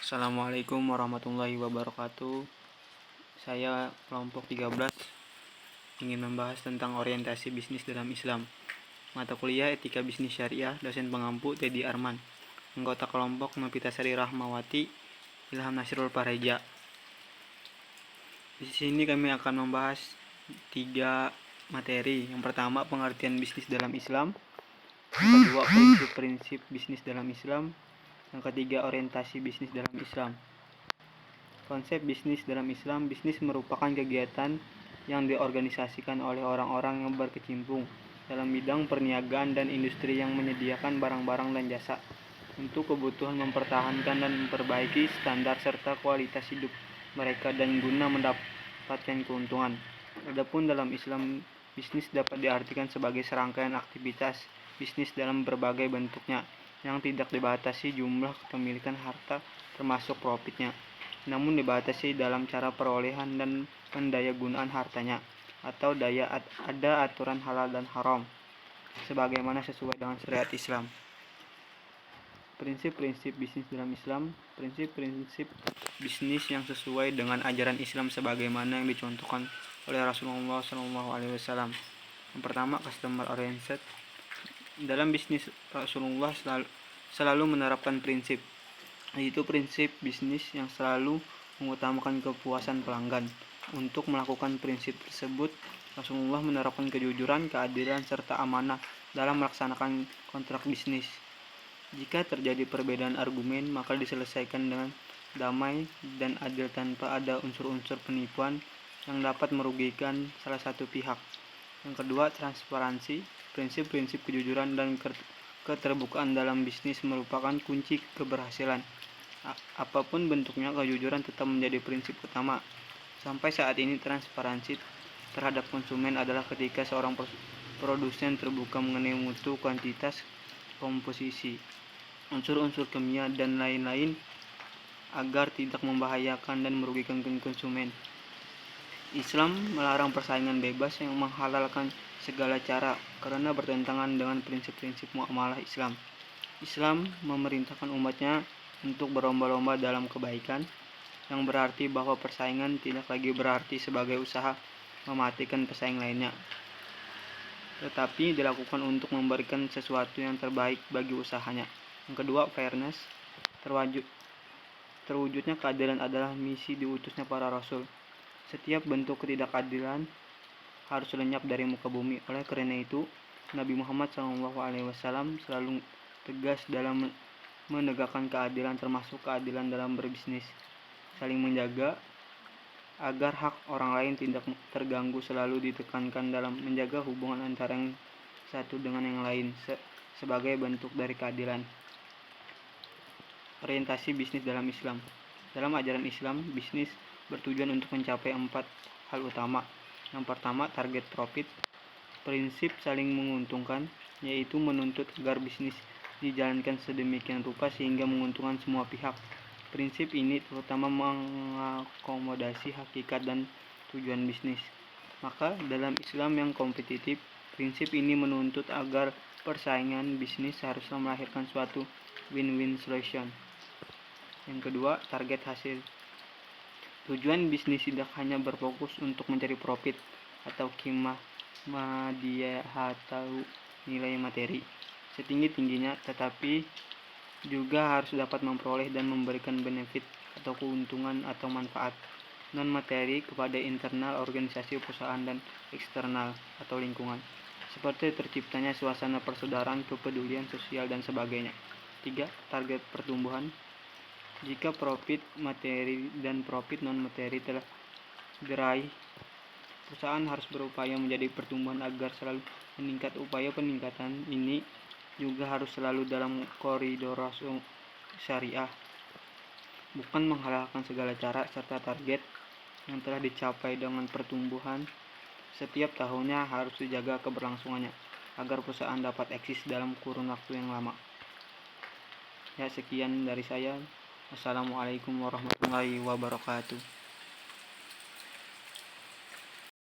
Assalamualaikum warahmatullahi wabarakatuh. Saya kelompok 13 ingin membahas tentang orientasi bisnis dalam Islam. Mata kuliah Etika Bisnis Syariah, dosen pengampu Teddy Arman. Anggota kelompok Novitasari Rahmawati, Ilham Nasrul Pareja. Di sini kami akan membahas 3 materi. Yang pertama, pengertian bisnis dalam Islam. Yang kedua, prinsip-prinsip bisnis dalam Islam. Yang ketiga, orientasi bisnis dalam Islam. Konsep bisnis dalam Islam. Bisnis merupakan kegiatan yang diorganisasikan oleh orang-orang yang berkecimpung dalam bidang perniagaan dan industri yang menyediakan barang-barang dan jasa untuk kebutuhan mempertahankan dan memperbaiki standar serta kualitas hidup mereka dan guna mendapatkan keuntungan. Adapun dalam Islam, bisnis dapat diartikan sebagai serangkaian aktivitas bisnis dalam berbagai bentuknya yang tidak dibatasi jumlah kepemilikan harta termasuk profitnya, namun dibatasi dalam cara perolehan dan pendayagunaan hartanya atau ada aturan halal dan haram sebagaimana sesuai dengan syariat Islam. Prinsip-prinsip bisnis dalam Islam. Prinsip-prinsip bisnis yang sesuai dengan ajaran Islam sebagaimana yang dicontohkan oleh Rasulullah SAW. Yang pertama, customer oriented. Dalam bisnis, Rasulullah selalu menerapkan prinsip, yaitu prinsip bisnis yang selalu mengutamakan kepuasan pelanggan. Untuk melakukan prinsip tersebut, Rasulullah menerapkan kejujuran, keadilan, serta amanah dalam melaksanakan kontrak bisnis. Jika terjadi perbedaan argumen, maka diselesaikan dengan damai dan adil tanpa ada unsur-unsur penipuan yang dapat merugikan salah satu pihak. Yang kedua, transparansi. Prinsip-prinsip kejujuran dan keterbukaan dalam bisnis merupakan kunci keberhasilan. Apapun bentuknya, kejujuran tetap menjadi prinsip utama. Sampai saat ini, transparansi terhadap konsumen adalah ketika seorang produsen terbuka mengenai mutu, kuantitas, komposisi, unsur-unsur kimia, dan lain-lain agar tidak membahayakan dan merugikan konsumen. Islam melarang persaingan bebas yang menghalalkan segala cara karena bertentangan dengan prinsip-prinsip muamalah Islam. Islam memerintahkan umatnya untuk berlomba-lomba dalam kebaikan, yang berarti bahwa persaingan tidak lagi berarti sebagai usaha mematikan pesaing lainnya, tetapi dilakukan untuk memberikan sesuatu yang terbaik bagi usahanya. Yang kedua, fairness. Terwujudnya keadilan adalah misi diutusnya para rasul. Setiap bentuk ketidakadilan harus lenyap dari muka bumi. Oleh karena itu, Nabi Muhammad SAW selalu tegas dalam menegakkan keadilan, termasuk keadilan dalam berbisnis, saling menjaga agar hak orang lain tidak terganggu, selalu ditekankan dalam menjaga hubungan antara yang satu dengan yang lain sebagai bentuk dari keadilan. Orientasi bisnis dalam Islam. Dalam ajaran Islam, bisnis bertujuan untuk mencapai 4 hal utama. Yang pertama, target profit. Prinsip saling menguntungkan, yaitu menuntut agar bisnis dijalankan sedemikian rupa sehingga menguntungkan semua pihak. Prinsip ini terutama mengakomodasi hakikat dan tujuan bisnis. Maka dalam Islam yang kompetitif, prinsip ini menuntut agar persaingan bisnis haruslah melahirkan suatu win-win solution. Yang kedua, target hasil. Tujuan bisnis tidak hanya berfokus untuk mencari profit atau qimah madiyah atau nilai materi setinggi-tingginya, tetapi juga harus dapat memperoleh dan memberikan benefit atau keuntungan atau manfaat non-materi kepada internal organisasi perusahaan dan eksternal atau lingkungan, seperti terciptanya suasana persaudaraan, kepedulian sosial, dan sebagainya. 3. Target pertumbuhan. Jika profit materi dan profit non-materi telah diraih, perusahaan harus berupaya menjadi pertumbuhan agar selalu meningkat. Upaya peningkatan ini juga harus selalu dalam koridor syariah, bukan menghalalkan segala cara, serta target yang telah dicapai dengan pertumbuhan setiap tahunnya harus dijaga keberlangsungannya agar perusahaan dapat eksis dalam kurun waktu yang lama. Ya, sekian dari saya. Assalamualaikum warahmatullahi wabarakatuh.